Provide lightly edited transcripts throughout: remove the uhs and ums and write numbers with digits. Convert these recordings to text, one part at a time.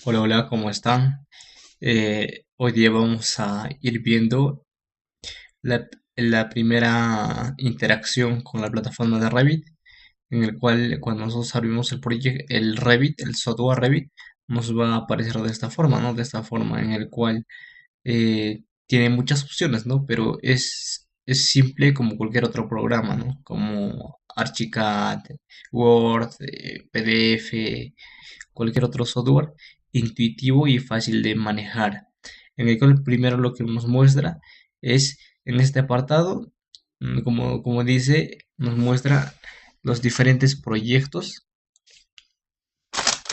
Hola, hola, ¿cómo están? Hoy día vamos a ir viendo la, la primera interacción con la plataforma de Revit, en el cual cuando nosotros abrimos el proyecto, el Revit, el software Revit, nos va a aparecer de esta forma, ¿no? De esta forma en el cual tiene muchas opciones, ¿no? Pero es simple como cualquier otro programa, ¿no? Como Archicad, Word, PDF, cualquier otro software intuitivo y fácil de manejar. En el cual primero lo que nos muestra es en este apartado, como dice, nos muestra los diferentes proyectos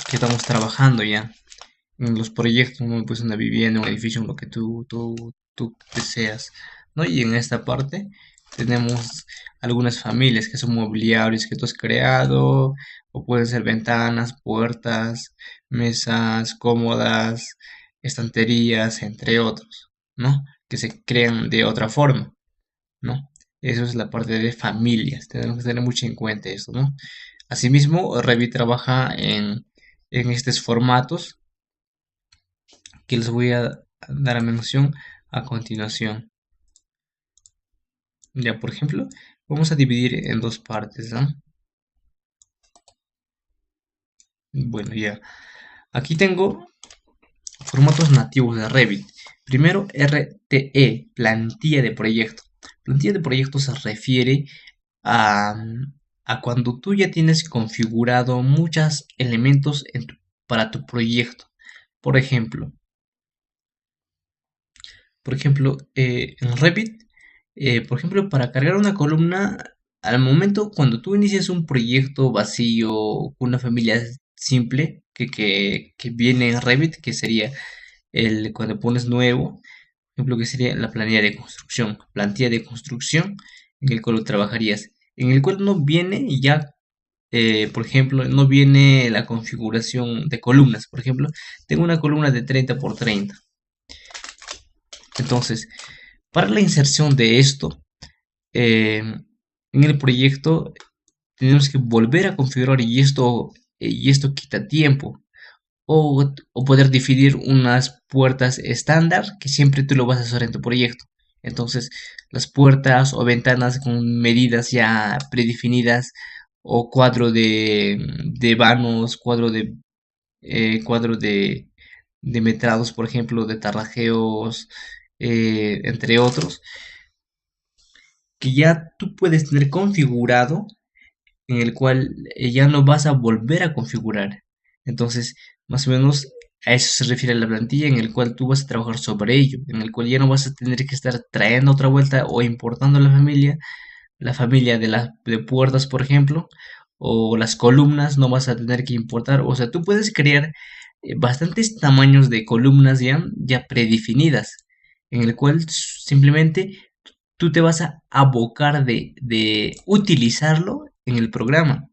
que estamos trabajando ya. En los proyectos, ¿no? Pues una vivienda, un edificio, lo que tú deseas, ¿no? Y en esta parte tenemos algunas familias que son mobiliarios que tú has creado, o pueden ser ventanas, puertas, mesas, cómodas, estanterías, entre otros, ¿no? Que se crean de otra forma, ¿no? Eso es la parte de familias, tenemos que tener mucho en cuenta esto, ¿no? Asimismo, Revit trabaja en estos formatos que les voy a dar a mención a continuación. Ya, por ejemplo, vamos a dividir en dos partes, ¿no? Bueno, ya. Aquí tengo formatos nativos de Revit. Primero, RTE, plantilla de proyecto. Plantilla de proyecto se refiere a, a cuando tú ya tienes configurado muchos elementos para tu proyecto. Por ejemplo, en Revit, por ejemplo, para cargar una columna, al momento cuando tú inicias un proyecto vacío, con una familia simple, que viene en Revit, que sería cuando pones nuevo, por ejemplo, que sería la plantilla de construcción, en el cual lo trabajarías, en el cual no viene ya, por ejemplo, no viene la configuración de columnas. Por ejemplo, tengo una columna de 30 por 30. Entonces, para la inserción de esto en el proyecto, tenemos que volver a configurar y esto quita tiempo. O poder definir unas puertas estándar que siempre tú lo vas a hacer en tu proyecto. Entonces, las puertas o ventanas con medidas ya predefinidas o de vanos, cuadro de metrados, por ejemplo, de tarrajeos, entre otros, que ya tú puedes tener configurado, en el cual ya no vas a volver a configurar. Entonces, más o menos a eso se refiere la plantilla, en el cual tú vas a trabajar sobre ello, en el cual ya no vas a tener que estar trayendo otra vuelta o importando la familia de puertas, por ejemplo, o las columnas, no vas a tener que importar. O sea, tú puedes crear bastantes tamaños de columnas ya predefinidas, en el cual simplemente tú te vas a abocar de utilizarlo en el programa.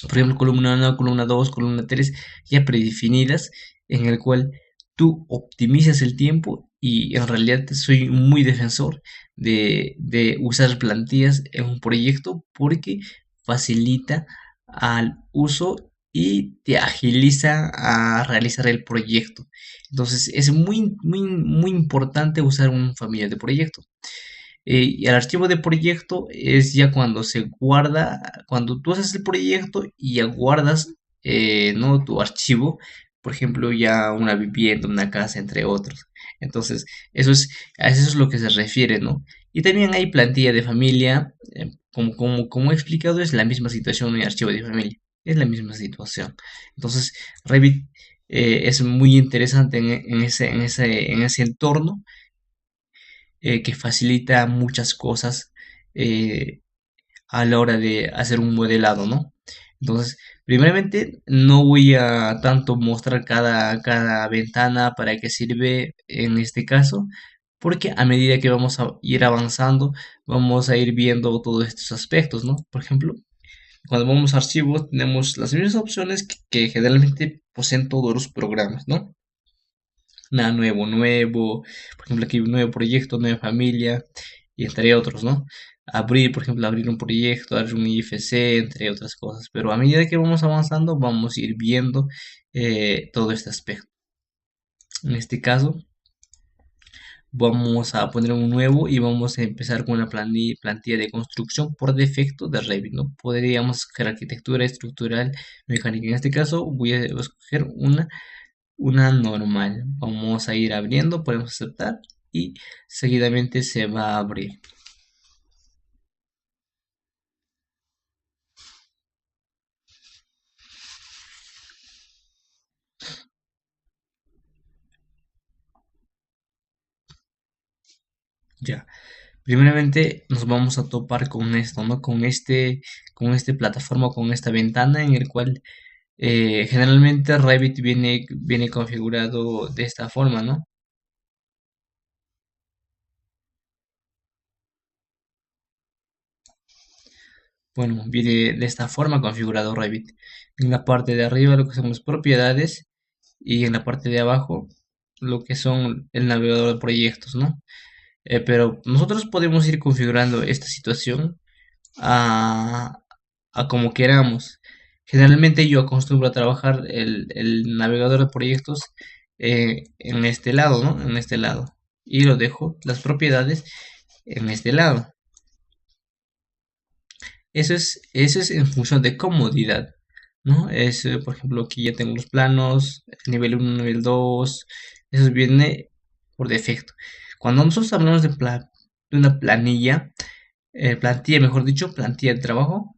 Por ejemplo, columna 1, columna 2, columna 3, ya predefinidas, en el cual tú optimizas el tiempo, y en realidad soy muy defensor de usar plantillas en un proyecto porque facilita al uso y te agiliza a realizar el proyecto. Entonces es muy importante usar un familiar de proyecto. Y el archivo de proyecto es ya cuando se guarda, cuando tú haces el proyecto y ya guardas, ¿no? Tu archivo, por ejemplo, ya una vivienda, una casa, entre otros. Entonces, a eso es lo que se refiere, ¿no? Y también hay plantilla de familia, como he explicado, es la misma situación en el archivo de familia, es la misma situación. Entonces, Revit es muy interesante en ese entorno, que facilita muchas cosas eh, a la hora de hacer un modelado, ¿no? Entonces, primeramente, no voy a tanto mostrar cada ventana para qué sirve en este caso, porque a medida que vamos a ir avanzando, vamos a ir viendo todos estos aspectos, ¿no? Por ejemplo, cuando vamos a archivos, tenemos las mismas opciones que generalmente poseen todos los programas, ¿no? Nada nuevo, por ejemplo, aquí un nuevo proyecto, nueva familia, y entre otros, ¿no? abrir, por ejemplo, abrir un proyecto, abrir un IFC, entre otras cosas. Pero a medida que vamos avanzando, vamos a ir viendo todo este aspecto. En este caso, vamos a poner un nuevo y vamos a empezar con una plantilla de construcción por defecto de Revit, ¿no? Podríamos escoger arquitectura estructural, mecánica. En este caso, voy a escoger una normal. Vamos a ir abriendo, podemos aceptar y seguidamente se va a abrir. Ya. Primeramente nos vamos a topar con esto, ¿no? Con este plataforma, con esta ventana en el cual generalmente Revit viene configurado de esta forma, ¿no? Bueno, viene de esta forma configurado Revit. En la parte de arriba lo que son las propiedades y en la parte de abajo lo que son el navegador de proyectos, ¿no? Pero nosotros podemos ir configurando esta situación a, a como queramos. Generalmente yo acostumbro a trabajar el navegador de proyectos en este lado, ¿no? En este lado. Y lo dejo las propiedades en este lado. Eso es en función de comodidad, ¿no? Es, por ejemplo, aquí ya tengo los planos, nivel uno, nivel 2, eso viene por defecto. Cuando nosotros hablamos de una plantilla, mejor dicho, plantilla de trabajo,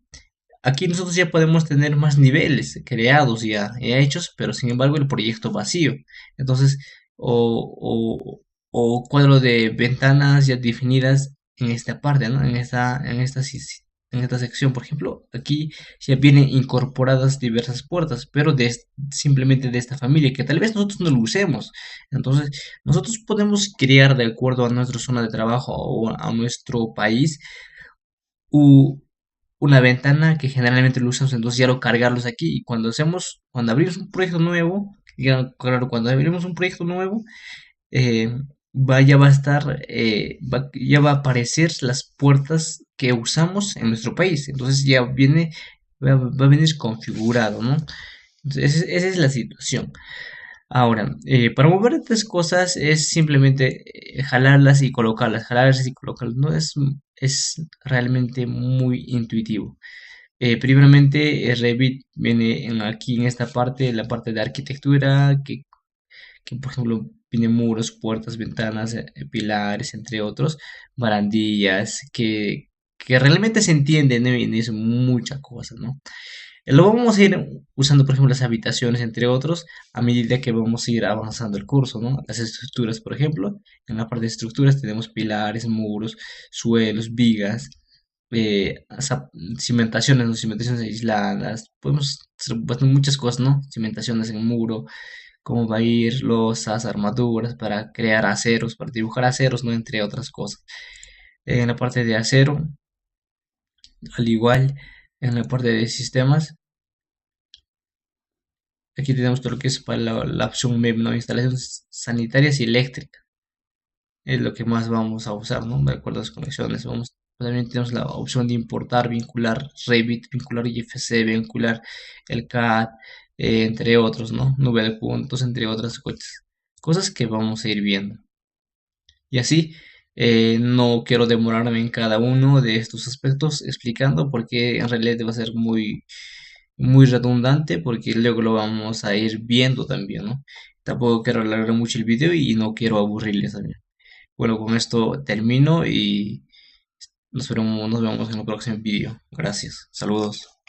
aquí nosotros ya podemos tener más niveles creados ya hechos, pero sin embargo el proyecto vacío. Entonces, o cuadro de ventanas ya definidas en esta parte, ¿no? En esta sección, por ejemplo, aquí ya vienen incorporadas diversas puertas, pero simplemente de esta familia, que tal vez nosotros no lo usemos. Entonces, nosotros podemos crear de acuerdo a nuestra zona de trabajo o a nuestro país u- una ventana que generalmente lo usamos, entonces ya lo cargarlos aquí. Y cuando abrimos un proyecto nuevo, ya, claro, cuando abrimos un proyecto nuevo, eh, ya va a estar, ya va a aparecer las puertas que usamos en nuestro país. Entonces ya va a venir configurado, ¿no? Entonces, esa es la situación. Ahora, para mover estas cosas es simplemente jalarlas y colocarlas, jalarlas y colocarlas. No es realmente muy intuitivo. Primeramente, Revit viene aquí en esta parte, la parte de arquitectura, que por ejemplo tiene muros, puertas, ventanas, pilares, entre otros, barandillas, que realmente se entiende, ¿no? Y es mucha cosa, ¿no? Lo vamos a ir usando, por ejemplo, las habitaciones, entre otros, a medida que vamos a ir avanzando el curso, ¿no? Las estructuras, por ejemplo, en la parte de estructuras tenemos pilares, muros, suelos, vigas, cimentaciones, ¿no? Cimentaciones aisladas, podemos hacer muchas cosas, ¿no? Cimentaciones en un muro, cómo va a ir losas, armaduras, para crear aceros, para dibujar aceros, ¿no? Entre otras cosas. En la parte de acero, al igual, en la parte de sistemas, aquí tenemos todo lo que es para la opción MEP, ¿no? Instalaciones sanitarias y eléctricas. Es lo que más vamos a usar, ¿no? De acuerdo a las conexiones. También tenemos la opción de importar, vincular Revit, vincular IFC, vincular el CAD, entre otros, ¿no? Nube de puntos, entre otras cosas. Cosas que vamos a ir viendo. Y así, no quiero demorarme en cada uno de estos aspectos explicando porque en realidad va a ser muy, muy redundante porque luego lo vamos a ir viendo también, ¿no? Tampoco quiero alargar mucho el video y no quiero aburrirles también. Bueno, con esto termino y nos vemos en el próximo video. Gracias. Saludos.